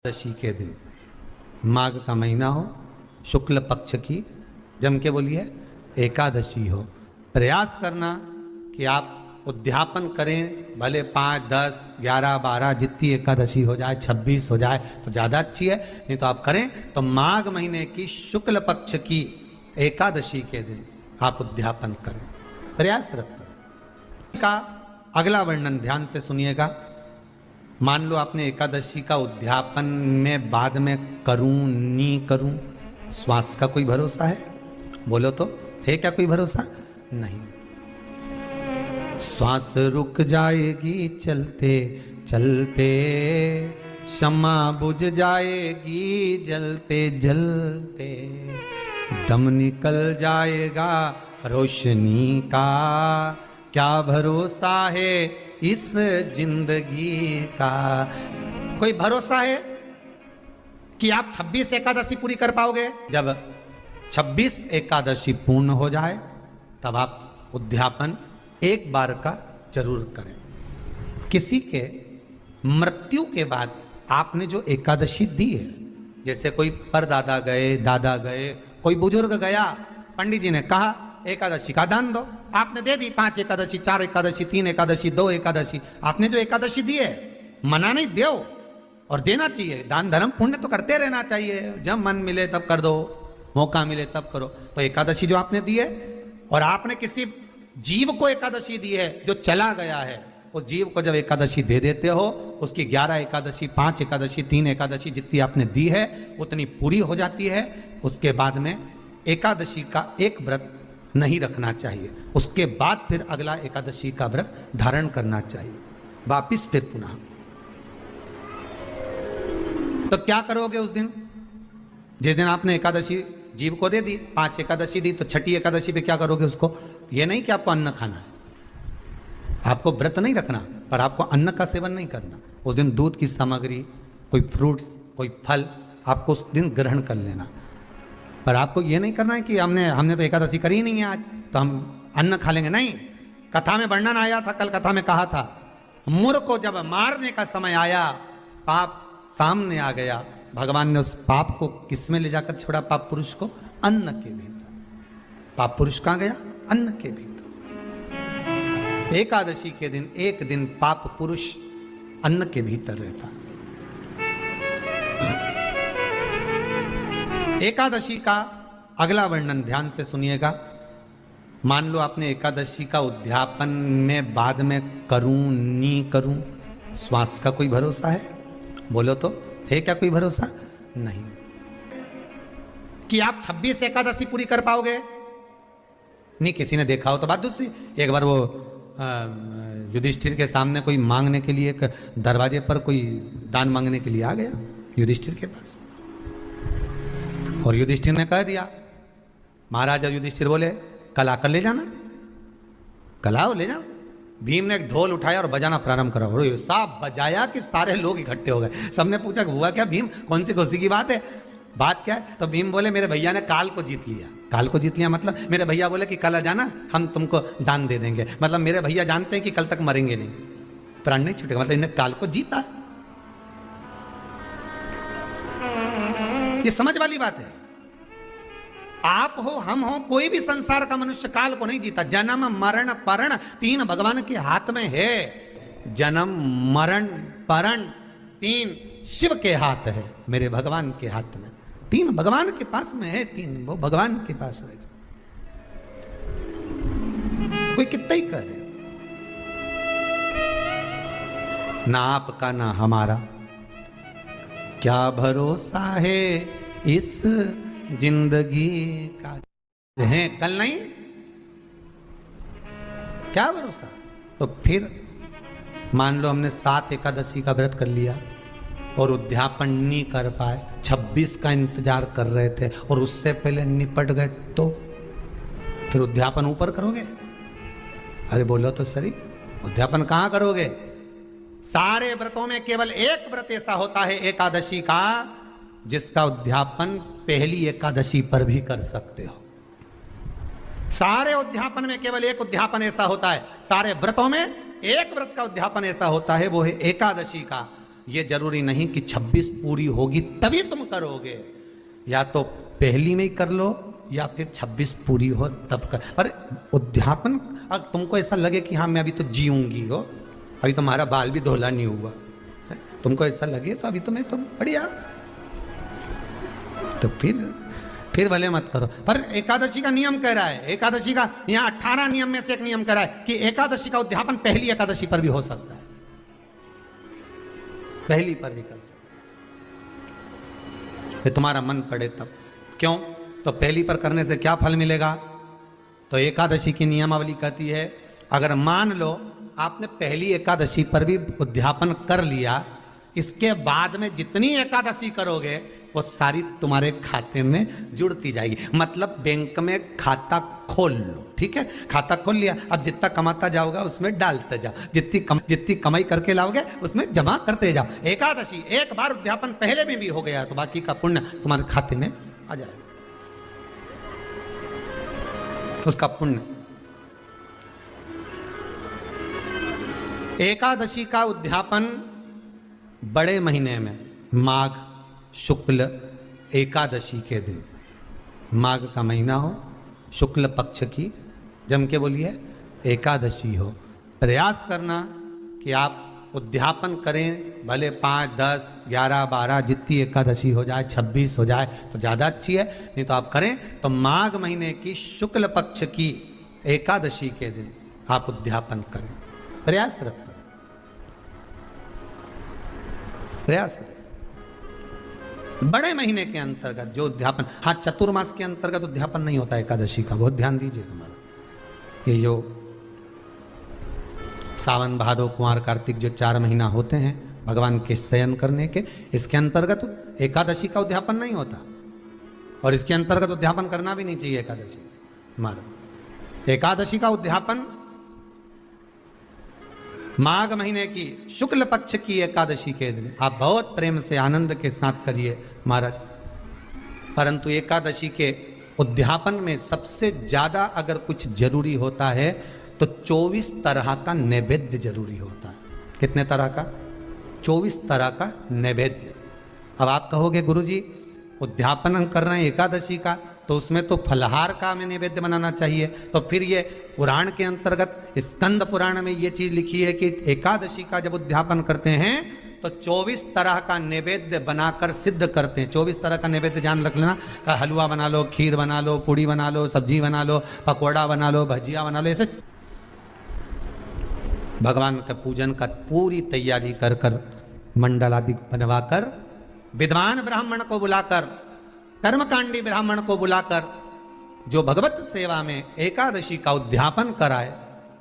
एकादशी के दिन माघ का महीना हो, शुक्ल पक्ष की, जम के बोलिए एकादशी हो, प्रयास करना कि आप उद्यापन करें। भले 5, 10, 11, 12 जितनी एकादशी हो जाए, 26 हो जाए तो ज़्यादा अच्छी है, नहीं तो आप करें तो माघ महीने की शुक्ल पक्ष की एकादशी के दिन आप उद्यापन करें, प्रयासरत करें। का अगला वर्णन ध्यान से सुनिएगा। मान लो आपने एकादशी का उद्यापन में बाद में करूं नहीं करूं, श्वास का कोई भरोसा है? बोलो तो, है क्या कोई भरोसा? नहीं। श्वास रुक जाएगी चलते चलते, क्षमा बुझ जाएगी जलते जलते, दम निकल जाएगा रोशनी का, क्या भरोसा है इस जिंदगी का? कोई भरोसा है कि आप 26 एकादशी पूरी कर पाओगे? जब 26 एकादशी पूर्ण हो जाए तब आप उद्यापन एक बार का जरूर करें। किसी के मृत्यु के बाद आपने जो एकादशी दी है, जैसे कोई परदादा गए, दादा गए, कोई बुजुर्ग गया, पंडित जी ने कहा एकादशी का दान दो, आपने दे दी 5 एकादशी, 4 एकादशी, 3 एकादशी, 2 एकादशी, आपने जो एकादशी दी है, मना नहीं, दो और देना चाहिए। दान धर्म पुण्य तो करते रहना चाहिए, जब मन मिले तब कर दो, मौका मिले तब करो। तो एकादशी जो आपने दी है, और आपने किसी जीव को एकादशी दी है जो चला गया है, उस जीव को जब एकादशी दे देते हो, उसकी 11 एकादशी, 5 एकादशी, 3 एकादशी जितनी आपने दी है उतनी पूरी हो जाती है। उसके बाद में एकादशी का एक व्रत नहीं रखना चाहिए, उसके बाद फिर अगला एकादशी का व्रत धारण करना चाहिए, वापिस फिर पुनः। तो क्या करोगे उस दिन? जिस दिन आपने एकादशी जीव को दे दी, 5 एकादशी दी, तो छठी एकादशी पे क्या करोगे उसको? ये नहीं कि आपको अन्न खाना है, आपको व्रत नहीं रखना, पर आपको अन्न का सेवन नहीं करना। उस दिन दूध की सामग्री, कोई फ्रूट्स, कोई फल आपको उस दिन ग्रहण कर लेना, पर आपको ये नहीं करना है कि हमने तो एकादशी करी नहीं है आज, तो हम अन्न खा लेंगे। नहीं, कथा में वर्णन आया था, कल कथा में कहा था, मुर को जब मारने का समय आया, पाप सामने आ गया, भगवान ने उस पाप को किस में ले जाकर छोड़ा? पाप पुरुष को अन्न के भीतर। पाप पुरुष कहां गया? अन्न के भीतर। एकादशी के दिन एक दिन पाप पुरुष अन्न के भीतर रहता। एकादशी का अगला वर्णन ध्यान से सुनिएगा। मान लो आपने एकादशी का उद्यापन में बाद में करूं नहीं करूं, श्वास का कोई भरोसा है? बोलो तो, है क्या कोई भरोसा? नहीं। कि आप 26 एकादशी पूरी कर पाओगे? नहीं, किसी ने देखा हो तो बात दूसरी। एक बार वो युधिष्ठिर के सामने कोई मांगने के लिए, एक दरवाजे पर कोई दान मांगने के लिए आ गया युधिष्ठिर के पास, और युधिष्ठिर ने कह दिया, महाराज युधिष्ठिर बोले कल आकर ले जाना, कल आओ ले जाओ। भीम ने एक ढोल उठाया और बजाना प्रारंभ करा, और साहब बजाया कि सारे लोग इकट्ठे हो गए। सबने पूछा हुआ क्या भीम, कौन सी खुशी की बात है, बात क्या है? तो भीम बोले मेरे भैया ने काल को जीत लिया। काल को जीत लिया मतलब मेरे भैया बोले कि कल आ जाना, हम तुमको दान दे देंगे। मतलब मेरे भैया जानते हैं कि कल तक मरेंगे नहीं, प्राण नहीं छूटेगा, मतलब इन्हें काल को जीता। ये समझ वाली बात है। आप हो, हम हो, कोई भी संसार का मनुष्य काल को नहीं जीता। जन्म मरण परण 3 भगवान के हाथ में है। जन्म मरण परण 3 शिव के हाथ है, मेरे भगवान के हाथ में। 3 भगवान के पास में है, 3 वो भगवान के पास है। कोई कितना ही करे, ना आपका ना हमारा, क्या भरोसा है इस जिंदगी का? है कल नहीं, क्या भरोसा? तो फिर मान लो हमने 7 एकादशी का व्रत कर लिया और उद्यापन नहीं कर पाए, 26 का इंतजार कर रहे थे और उससे पहले निपट गए, तो फिर उद्यापन ऊपर करोगे? अरे बोलो तो सही, उद्यापन कहां करोगे? सारे व्रतों में केवल एक व्रत ऐसा होता है एकादशी का, जिसका उद्यापन पहली एकादशी पर भी कर सकते हो। सारे उद्यापन में केवल एक उद्यापन ऐसा होता है, सारे व्रतों में एक व्रत का उद्यापन ऐसा होता है, वो है एकादशी का। ये जरूरी नहीं कि 26 पूरी होगी तभी तुम करोगे, या तो पहली में ही कर लो या फिर 26 पूरी हो तब कर। पर उद्यापन अगर तुमको ऐसा लगे कि हाँ मैं अभी तो जीऊंगी हो, अभी तुम्हारा बाल भी धोला नहीं हुआ, तुमको ऐसा लगे तो अभी तो मैं तो बढ़िया, तो फिर भले मत करो। पर एकादशी का नियम कह रहा है, एकादशी का यहाँ 18 नियम में से एक नियम कह रहा है कि एकादशी का उद्यापन पहली एकादशी पर भी हो सकता है, पहली पर भी कर सकते, फिर तुम्हारा मन पड़े तब। क्यों? तो पहली पर करने से क्या फल मिलेगा? तो एकादशी की नियमावली कहती है अगर मान लो आपने पहली एकादशी पर भी उद्यापन कर लिया, इसके बाद में जितनी एकादशी करोगे वो सारी तुम्हारे खाते में जुड़ती जाएगी। मतलब बैंक में खाता खोल लो, ठीक है, खाता खोल लिया, अब जितना कमाता जाओगा उसमें डालते जाओ, जितनी कमाई करके लाओगे उसमें जमा करते जाओ। एकादशी एक बार उद्यापन पहले में भी हो गया तो बाकी का पुण्य तुम्हारे खाते में आ जाएगा, उसका पुण्य। एकादशी का उद्यापन बड़े महीने में माघ शुक्ल एकादशी के दिन, माघ का महीना हो, शुक्ल पक्ष की जम के बोलिए एकादशी हो, प्रयास करना कि आप उद्यापन करें, भले 5, 10, 11, 12 जितनी एकादशी हो जाए, 26 हो जाए तो ज़्यादा अच्छी है, नहीं तो आप करें तो माघ महीने की शुक्ल पक्ष की एकादशी के दिन आप उद्यापन करें, प्रयास रखें, प्रयास रखें। बड़े महीने के अंतर्गत जो उद्यापन, हाँ चतुर्मास के अंतर्गत उद्यापन नहीं होता एकादशी का, बहुत ध्यान दीजिए हमारा। ये जो सावन भादो कुंवर कार्तिक जो 4 महीना होते हैं भगवान के शयन करने के, इसके अंतर्गत एकादशी का उद्यापन नहीं होता, और इसके अंतर्गत उद्यापन करना भी नहीं चाहिए एकादशी हमारा। एकादशी का उद्यापन माघ महीने की शुक्ल पक्ष की एकादशी के दिन आप बहुत प्रेम से आनंद के साथ करिए महाराज। परंतु एकादशी के उद्यापन में सबसे ज्यादा अगर कुछ जरूरी होता है तो 24 तरह का नैवेद्य जरूरी होता है। कितने तरह का? 24 तरह का नैवेद्य। अब आप कहोगे गुरुजी उद्यापन हम कर रहे हैं एकादशी का, तो उसमें तो फलहार का हमें नैवेद्य बनाना चाहिए, तो फिर ये पुराण के अंतर्गत स्कंद पुराण में ये चीज लिखी है कि एकादशी का जब उद्यापन करते हैं तो 24 तरह का नैवेद्य बनाकर सिद्ध करते हैं। 24 तरह का नैवेद्य जान रख लेना, हलवा बना लो, खीर बना लो, पूड़ी बना लो, सब्जी बना लो, पकौड़ा बना लो, भजिया बना लो, ऐसे भगवान के पूजन का पूरी तैयारी कर कर मंडल आदि बनवाकर विद्वान ब्राह्मण को बुलाकर, कर्मकांडी ब्राह्मण को बुलाकर जो भगवत सेवा में एकादशी का उद्यापन कराए,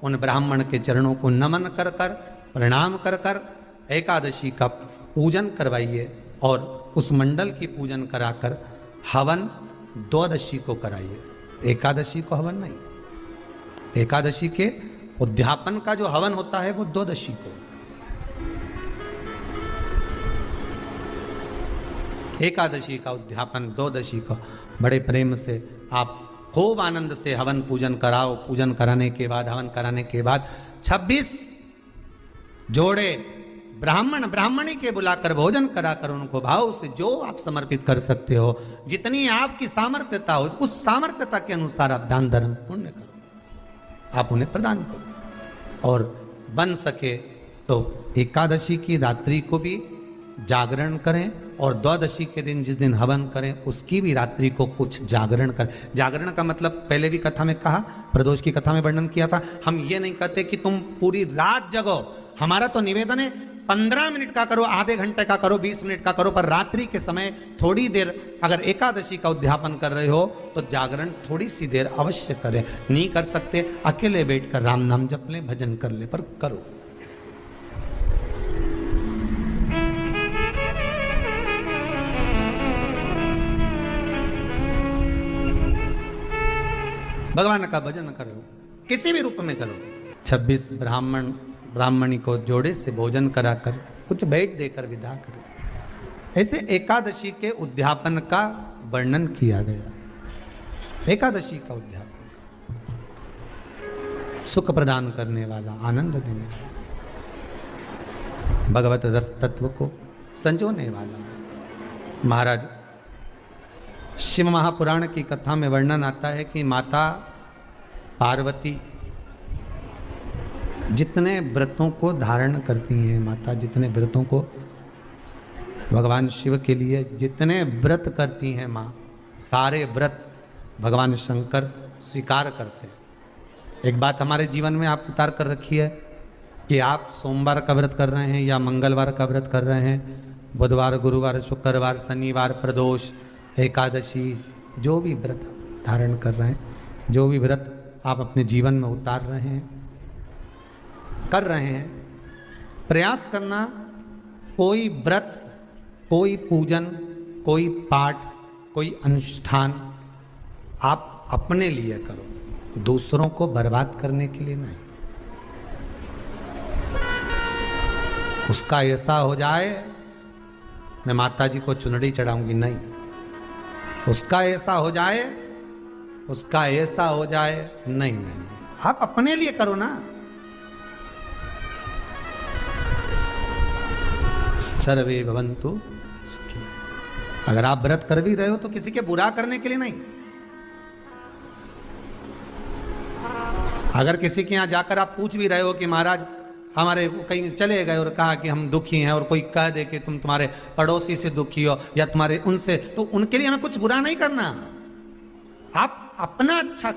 उन ब्राह्मण के चरणों को नमन कर कर प्रणाम कर कर एकादशी का पूजन करवाइए, और उस मंडल की पूजन कराकर हवन द्वादशी को कराइए, एकादशी को हवन नहीं। एकादशी के उद्यापन का जो हवन होता है वो द्वादशी को। एकादशी का उद्यापन द्वादशी को बड़े प्रेम से आप खूब आनंद से हवन पूजन कराओ। पूजन कराने के बाद, हवन कराने के बाद 26 जोड़े ब्राह्मण ब्राह्मणी के बुलाकर भोजन कराकर उनको भाव से जो आप समर्पित कर सकते हो, जितनी आपकी सामर्थ्यता हो, उस सामर्थ्यता के अनुसार आप दान धर्म पुण्य करो, आप उन्हें प्रदान करो। और बन सके तो एकादशी की रात्रि को भी जागरण करें, और द्वादशी के दिन जिस दिन हवन करें उसकी भी रात्रि को कुछ जागरण करें। जागरण का मतलब पहले भी कथा में कहा, प्रदोष की कथा में वर्णन किया था। हम ये नहीं कहते कि तुम पूरी रात जगो, हमारा तो निवेदन है 15 मिनट का करो, आधे घंटे का करो, 20 मिनट का करो, पर रात्रि के समय थोड़ी देर अगर एकादशी का उद्यापन कर रहे हो तो जागरण थोड़ी सी देर अवश्य करें। नहीं कर सकते अकेले बैठकर राम नाम जप लें, भजन कर ले, पर करो। भगवान का भजन करो, किसी भी रूप में करो। 26 ब्राह्मणी को जोड़े से भोजन कराकर कुछ भेंट देकर विदा करो। ऐसे एकादशी के उद्यापन का वर्णन किया गया। एकादशी का उद्यापन सुख प्रदान करने वाला, आनंद देने वाला। भगवत रस तत्व को संजोने वाला। महाराज शिव महापुराण की कथा में वर्णन आता है कि माता पार्वती जितने व्रतों को धारण करती हैं, माता जितने व्रतों को भगवान शिव के लिए जितने व्रत करती हैं माँ, सारे व्रत भगवान शंकर स्वीकार करते हैं। एक बात हमारे जीवन में आप उतार कर रखी है कि आप सोमवार का व्रत कर रहे हैं या मंगलवार का व्रत कर रहे हैं, बुधवार, गुरुवार, शुक्रवार, शनिवार, प्रदोष, एकादशी, जो भी व्रत धारण कर रहे हैं, जो भी व्रत आप अपने जीवन में उतार रहे हैं, कर रहे हैं, प्रयास करना कोई व्रत, कोई पूजन, कोई पाठ, कोई अनुष्ठान आप अपने लिए करो, दूसरों को बर्बाद करने के लिए नहीं। उसका ऐसा हो जाए मैं माता जी को चुनरी चढ़ाऊंगी, नहीं। उसका ऐसा हो जाए, उसका ऐसा हो जाए, नहीं नहीं, आप अपने लिए करो ना। सर्वे भवन्तु सुखिनः। अगर आप व्रत कर भी रहे हो तो किसी के बुरा करने के लिए नहीं। अगर किसी के यहां जाकर आप पूछ भी रहे हो कि महाराज हमारे कहीं चले गए और कहा कि हम दुखी हैं, और कोई कह दे कि तुम तुम्हारे पड़ोसी से दुखी हो या तुम्हारे उनसे, तो उनके लिए हमें कुछ बुरा नहीं करना, आप अपना अच्छा कर